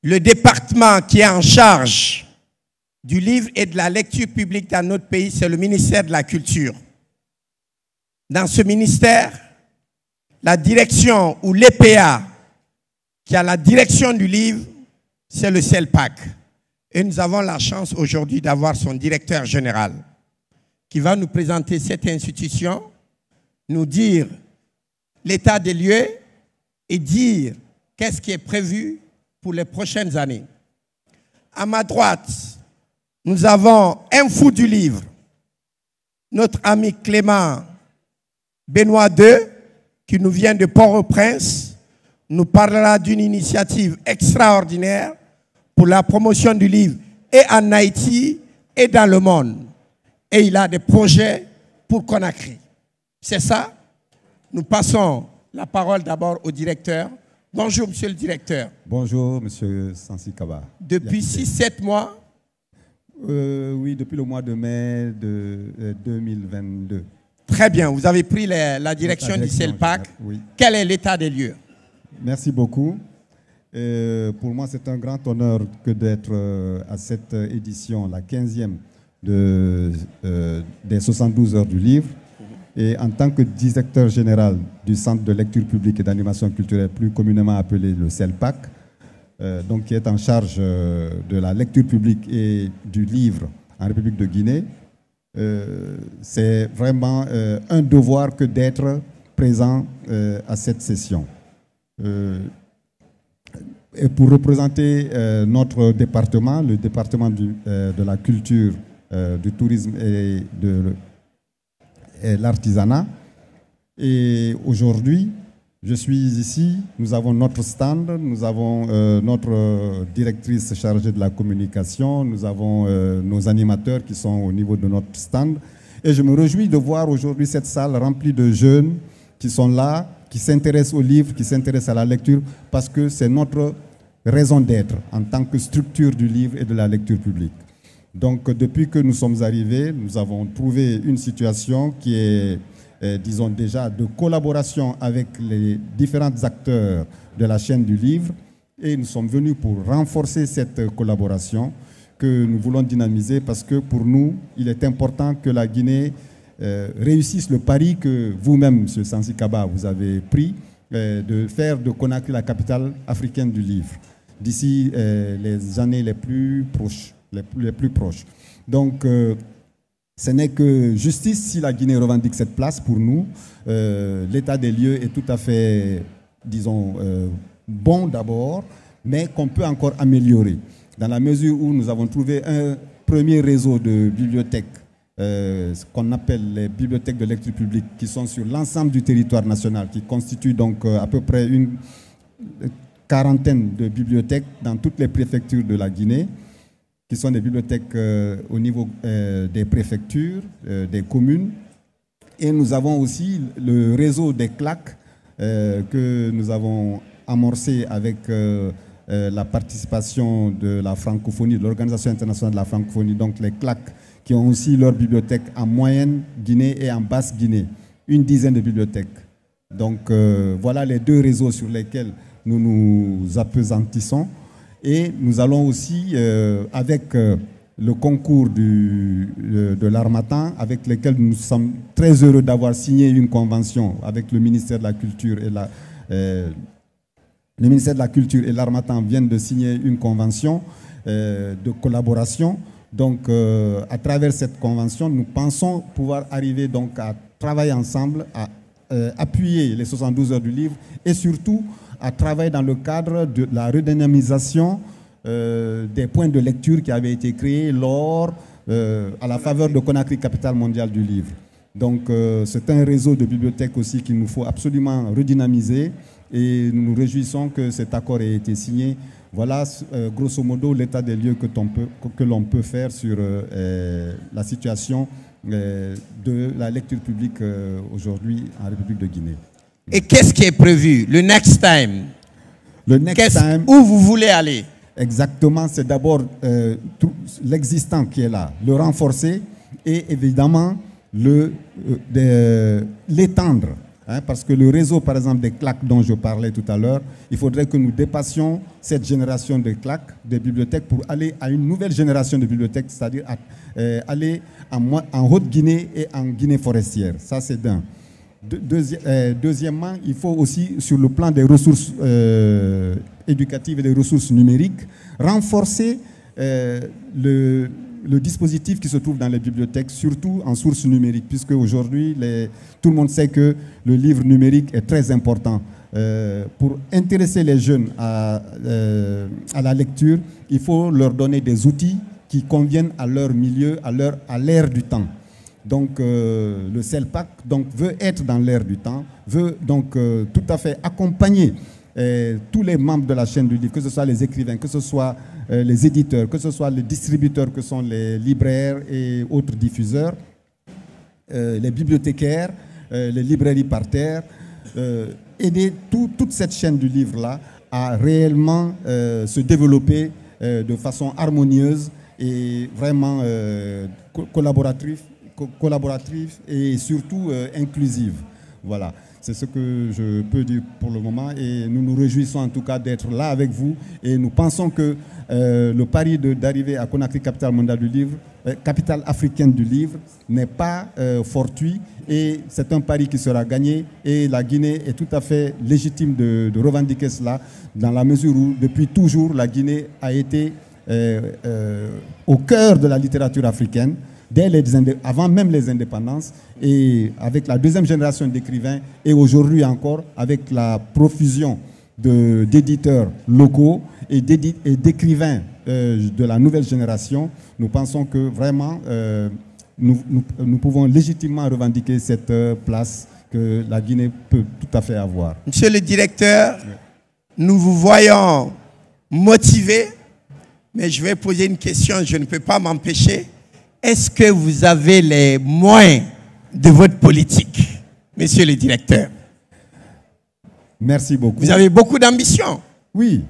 Le département qui est en charge du livre et de la lecture publique dans notre pays, c'est le ministère de la Culture. Dans ce ministère, la direction ou l'EPA qui a la direction du livre, c'est le CELPAC. Et nous avons la chance aujourd'hui d'avoir son directeur général qui va nous présenter cette institution, nous dire l'état des lieux et dire qu'est-ce qui est prévu pour les prochaines années. À ma droite, nous avons un fou du livre, notre ami Clément Benoît II, qui nous vient de Port-au-Prince, nous parlera d'une initiative extraordinaire pour la promotion du livre et en Haïti et dans le monde. Et il a des projets pour Conakry. C'est ça? Nous passons la parole d'abord au directeur. Bonjour, monsieur le directeur. Bonjour, monsieur Sansi Kaba. Depuis 6-7 mois? Oui, depuis le mois de mai de 2022. Très bien, vous avez pris la direction du CELPAC. Oui. Quel est l'état des lieux? Merci beaucoup. Pour moi, c'est un grand honneur que d'être à cette édition, la 15e des 72 heures du livre. Et en tant que directeur général du Centre de lecture publique et d'animation culturelle, plus communément appelé le CELPAC, donc qui est en charge de la lecture publique et du livre en République de Guinée, c'est vraiment un devoir que d'être présent à cette session. Et pour représenter notre département, le département de la culture, du tourisme et de l'artisanat. Et aujourd'hui, je suis ici, nous avons notre stand, nous avons notre directrice chargée de la communication, nous avons nos animateurs qui sont au niveau de notre stand. Et je me réjouis de voir aujourd'hui cette salle remplie de jeunes qui sont là, qui s'intéressent aux livres, qui s'intéressent à la lecture, parce que c'est notre raison d'être en tant que structure du livre et de la lecture publique. Donc, depuis que nous sommes arrivés, nous avons trouvé une situation qui est, disons déjà, de collaboration avec les différents acteurs de la chaîne du livre. Et nous sommes venus pour renforcer cette collaboration que nous voulons dynamiser parce que pour nous, il est important que la Guinée réussisse le pari que vous-même, M. Sansi Kaba, vous avez pris de faire de Conakry la capitale africaine du livre d'ici les années les plus proches. Donc, ce n'est que justice si la Guinée revendique cette place pour nous. L'état des lieux est tout à fait, disons, bon d'abord, mais qu'on peut encore améliorer. Dans la mesure où nous avons trouvé un premier réseau de bibliothèques, ce qu'on appelle les bibliothèques de lecture publique, qui sont sur l'ensemble du territoire national, qui constituent donc à peu près une quarantaine de bibliothèques dans toutes les préfectures de la Guinée, qui sont des bibliothèques au niveau des préfectures, des communes. Et nous avons aussi le réseau des CLAC que nous avons amorcé avec la participation de la francophonie, de l'Organisation internationale de la francophonie, donc les CLAC, qui ont aussi leur bibliothèque en moyenne Guinée et en basse Guinée, une dizaine de bibliothèques. Donc voilà les deux réseaux sur lesquels nous nous appesantissons. Et nous allons aussi, avec le concours de l'Harmattan, avec lequel nous sommes très heureux d'avoir signé une convention avec le ministère de la Culture et le ministère de la Culture et l'Harmattan viennent de signer une convention de collaboration. Donc, à travers cette convention, nous pensons pouvoir arriver donc à travailler ensemble, à appuyer les 72 heures du livre et surtout à travailler dans le cadre de la redynamisation des points de lecture qui avaient été créés à la faveur de Conakry, capitale mondiale du livre. Donc, c'est un réseau de bibliothèques aussi qu'il nous faut absolument redynamiser et nous nous réjouissons que cet accord ait été signé. Voilà, grosso modo, l'état des lieux que l'on peut faire sur la situation de la lecture publique aujourd'hui en République de Guinée. Et qu'est-ce qui est prévu? Le next time? Où vous voulez aller? Exactement, c'est d'abord l'existant qui est là, le renforcer et évidemment l'étendre Hein, parce que le réseau, par exemple, des claques dont je parlais tout à l'heure, il faudrait que nous dépassions cette génération de claques, des bibliothèques, pour aller à une nouvelle génération de bibliothèques, c'est-à-dire aller en Haute-Guinée et en Guinée forestière. Ça, c'est d'un. Deuxièmement, il faut aussi, sur le plan des ressources éducatives et des ressources numériques, renforcer le dispositif qui se trouve dans les bibliothèques, surtout en sources numériques, puisque aujourd'hui, tout le monde sait que le livre numérique est très important. Pour intéresser les jeunes à la lecture, il faut leur donner des outils qui conviennent à leur milieu, à l'ère du temps. Donc, le CELPAC veut être dans l'ère du temps, veut donc tout à fait accompagner tous les membres de la chaîne du livre, que ce soit les écrivains, que ce soit les éditeurs, que ce soit les distributeurs que sont les libraires et autres diffuseurs, les bibliothécaires, les librairies par terre, aider toute cette chaîne du livre-là à réellement se développer de façon harmonieuse et vraiment collaborative et surtout inclusive. Voilà. C'est ce que je peux dire pour le moment et nous nous réjouissons en tout cas d'être là avec vous et nous pensons que le pari d'arriver à Conakry, capitale mondiale du livre, capitale africaine du livre, n'est pas fortuit et c'est un pari qui sera gagné et la Guinée est tout à fait légitime de revendiquer cela dans la mesure où depuis toujours la Guinée a été au cœur de la littérature africaine. Avant même les indépendances et avec la deuxième génération d'écrivains et aujourd'hui encore avec la profusion d'éditeurs locaux et d'écrivains de la nouvelle génération, nous pensons que vraiment nous pouvons légitimement revendiquer cette place que la Guinée peut tout à fait avoir. Monsieur le directeur, nous vous voyons motivé, mais je vais poser une question, je ne peux pas m'empêcher. Est-ce que vous avez les moyens de votre politique, monsieur le directeur? Merci beaucoup. Vous avez beaucoup d'ambition. Oui,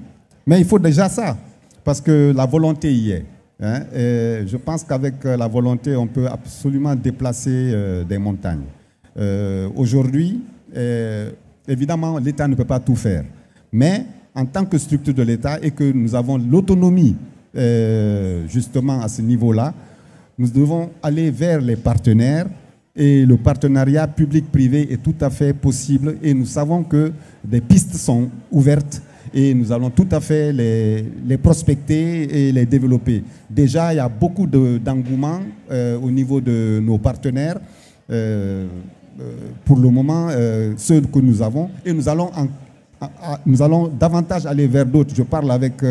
mais il faut déjà ça, parce que la volonté y est. Hein, et je pense qu'avec la volonté, on peut absolument déplacer des montagnes. Aujourd'hui, évidemment, l'État ne peut pas tout faire. Mais en tant que structure de l'État et que nous avons l'autonomie justement à ce niveau-là, nous devons aller vers les partenaires et le partenariat public-privé est tout à fait possible et nous savons que des pistes sont ouvertes et nous allons tout à fait les prospecter et les développer. Déjà, il y a beaucoup d'engouement au niveau de nos partenaires. Pour le moment, ceux que nous avons et nous allons davantage aller vers d'autres. Je parle avec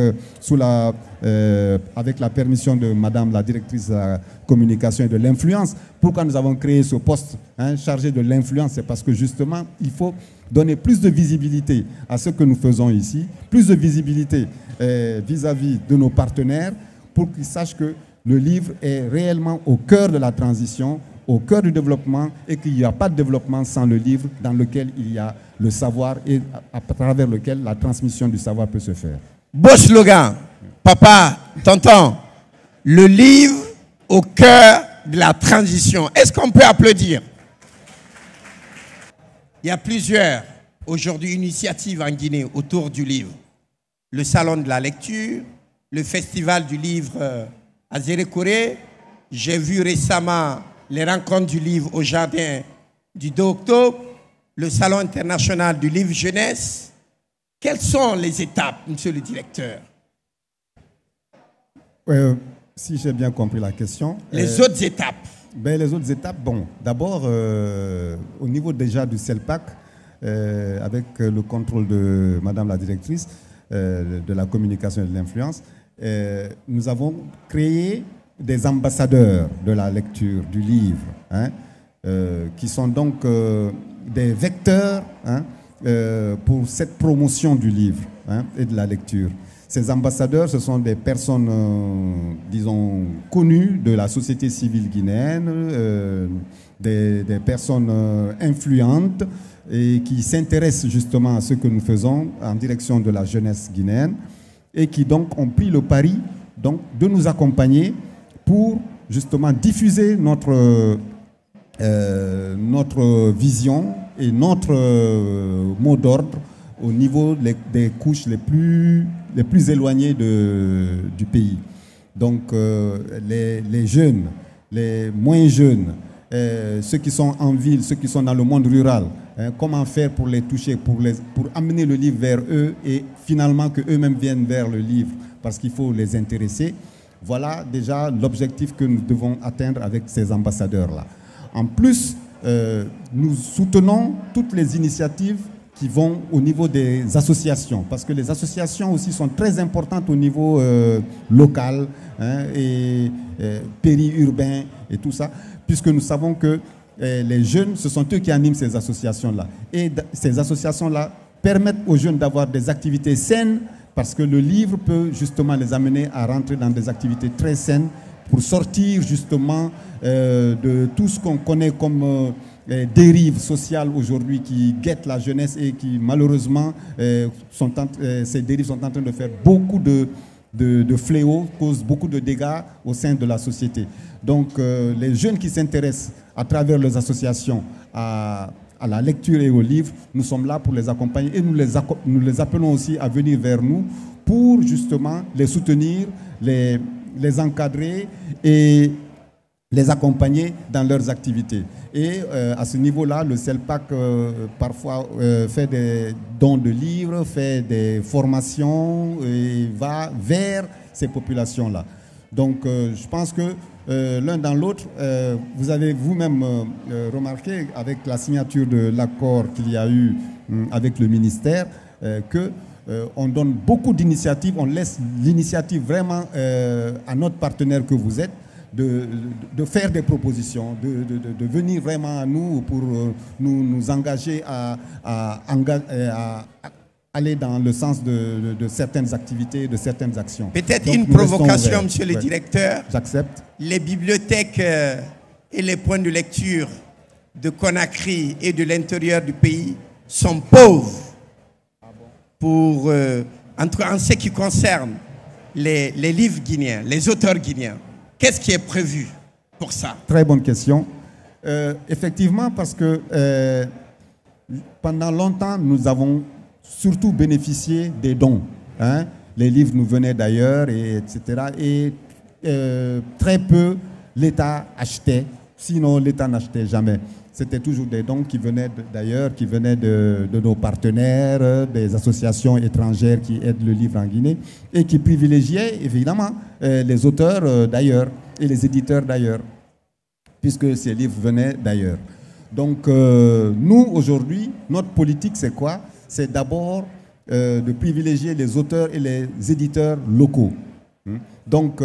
la permission de Madame la directrice de la communication et de l'influence. Pourquoi nous avons créé ce poste chargé de l'influence? C'est parce que justement, il faut donner plus de visibilité à ce que nous faisons ici, plus de visibilité vis-à-vis de nos partenaires pour qu'ils sachent que le livre est réellement au cœur de la transition, au cœur du développement et qu'il n'y a pas de développement sans le livre dans lequel il y a le savoir et à travers lequel la transmission du savoir peut se faire. Beau slogan, papa, tonton, le livre au cœur de la transition. Est-ce qu'on peut applaudir? Il y a plusieurs, aujourd'hui, initiatives en Guinée autour du livre. Le salon de la lecture, le festival du livre à Zérékoré. J'ai vu récemment les rencontres du livre au jardin du 2 octobre, le salon international du livre jeunesse. Quelles sont les étapes, monsieur le directeur? Si j'ai bien compris la question. Les autres étapes. Les autres étapes, bon, d'abord, au niveau déjà du CELPAC, avec le contrôle de Madame la directrice de la communication et de l'influence, nous avons créé des ambassadeurs de la lecture, du livre, qui sont donc des vecteurs pour cette promotion du livre et de la lecture. Ces ambassadeurs, ce sont des personnes, disons, connues de la société civile guinéenne, des personnes influentes et qui s'intéressent justement à ce que nous faisons en direction de la jeunesse guinéenne et qui donc ont pris le pari donc, de nous accompagner pour justement diffuser notre vision est notre mot d'ordre au niveau des couches les plus éloignées du pays. Donc les jeunes, les moins jeunes, ceux qui sont en ville, ceux qui sont dans le monde rural, comment faire pour les toucher, pour amener le livre vers eux et finalement qu'eux-mêmes viennent vers le livre parce qu'il faut les intéresser. Voilà déjà l'objectif que nous devons atteindre avec ces ambassadeurs-là. En plus, nous soutenons toutes les initiatives qui vont au niveau des associations, parce que les associations aussi sont très importantes au niveau local et périurbain et tout ça, puisque nous savons que les jeunes, ce sont eux qui animent ces associations-là. Et ces associations-là permettent aux jeunes d'avoir des activités saines, parce que le livre peut justement les amener à rentrer dans des activités très saines pour sortir justement de tout ce qu'on connaît comme dérives sociales aujourd'hui qui guettent la jeunesse et qui malheureusement ces dérives sont en train de faire beaucoup de fléaux, causent beaucoup de dégâts au sein de la société. Donc les jeunes qui s'intéressent à travers les associations à la lecture et aux livres, nous sommes là pour les accompagner et nous les appelons aussi à venir vers nous pour justement les soutenir, les encadrer et les accompagner dans leurs activités. Et à ce niveau-là, le CELPAC parfois fait des dons de livres, fait des formations et va vers ces populations-là. Donc je pense que l'un dans l'autre, vous avez vous-même remarqué avec la signature de l'accord qu'il y a eu avec le ministère que on donne beaucoup d'initiatives, on laisse l'initiative vraiment à notre partenaire que vous êtes, de faire des propositions, de venir vraiment à nous pour nous engager à aller dans le sens de certaines activités, de certaines actions. Peut-être une provocation, monsieur le directeur. J'accepte. Les bibliothèques et les points de lecture de Conakry et de l'intérieur du pays sont pauvres pour, en ce qui concerne les livres guinéens, les auteurs guinéens. Qu'est-ce qui est prévu pour ça? Très bonne question. Effectivement, parce que pendant longtemps, nous avons surtout bénéficié des dons. Hein. Les livres nous venaient d'ailleurs, etc. Et très peu l'État achetait, sinon l'État n'achetait jamais. C'était toujours des dons qui venaient d'ailleurs, qui venaient de nos partenaires, des associations étrangères qui aident le livre en Guinée et qui privilégiaient évidemment les auteurs d'ailleurs et les éditeurs d'ailleurs, puisque ces livres venaient d'ailleurs. Donc nous, aujourd'hui, notre politique, c'est quoi? C'est d'abord de privilégier les auteurs et les éditeurs locaux. Donc,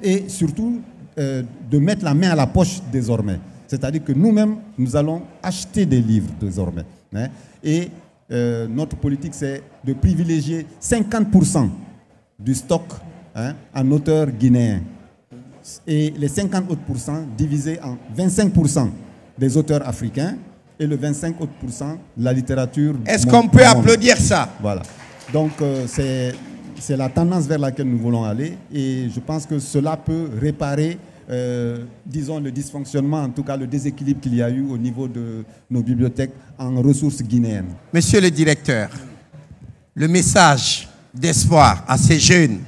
et surtout de mettre la main à la poche désormais. C'est-à-dire que nous-mêmes, nous allons acheter des livres désormais. Hein. Et notre politique, c'est de privilégier 50% du stock en auteurs guinéens. Et les 50 autres % divisés en 25% des auteurs africains et le 25 autres % de la littérature. Est-ce qu'on peut applaudir ça? Voilà. Donc, c'est la tendance vers laquelle nous voulons aller. Et je pense que cela peut réparer disons le dysfonctionnement, en tout cas le déséquilibre qu'il y a eu au niveau de nos bibliothèques en ressources guinéennes. Monsieur le directeur, le message d'espoir à ces jeunes,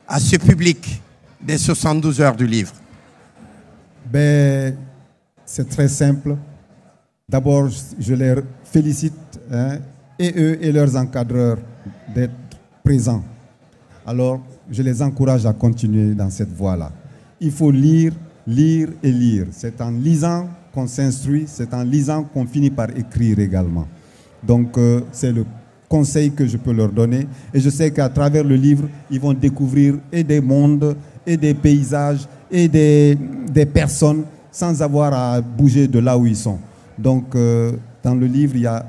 à ce public des 72 heures du livre. Ben, c'est très simple. D'abord, je les félicite, et eux et leurs encadreurs, d'être présents. Alors, je les encourage à continuer dans cette voie-là. Il faut lire, lire et lire. C'est en lisant qu'on s'instruit, c'est en lisant qu'on finit par écrire également. Donc, c'est le conseil que je peux leur donner. Et je sais qu'à travers le livre, ils vont découvrir et des mondes, et des paysages, et des personnes, sans avoir à bouger de là où ils sont. Donc, dans le livre, il y a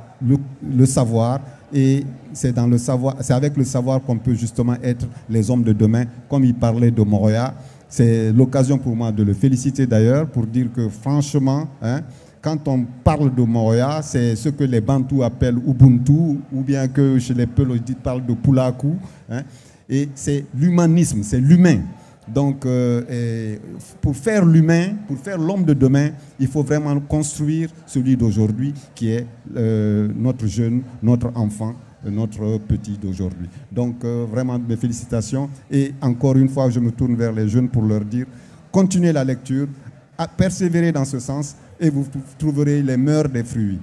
le savoir, et c'est dans le savoir, c'est avec le savoir qu'on peut justement être les hommes de demain, comme il parlait de Moroya. C'est l'occasion pour moi de le féliciter d'ailleurs pour dire que franchement, quand on parle de Moroya, c'est ce que les Bantous appellent Ubuntu, ou bien que chez les Peul, on parle de Pulaku. Et c'est l'humanisme, c'est l'humain. Donc, pour faire l'humain, pour faire l'homme de demain, il faut vraiment construire celui d'aujourd'hui qui est notre jeune, notre enfant, notre petit d'aujourd'hui. Donc, vraiment, mes félicitations. Et encore une fois, je me tourne vers les jeunes pour leur dire, continuez la lecture, persévérez dans ce sens et vous trouverez les meilleurs des fruits.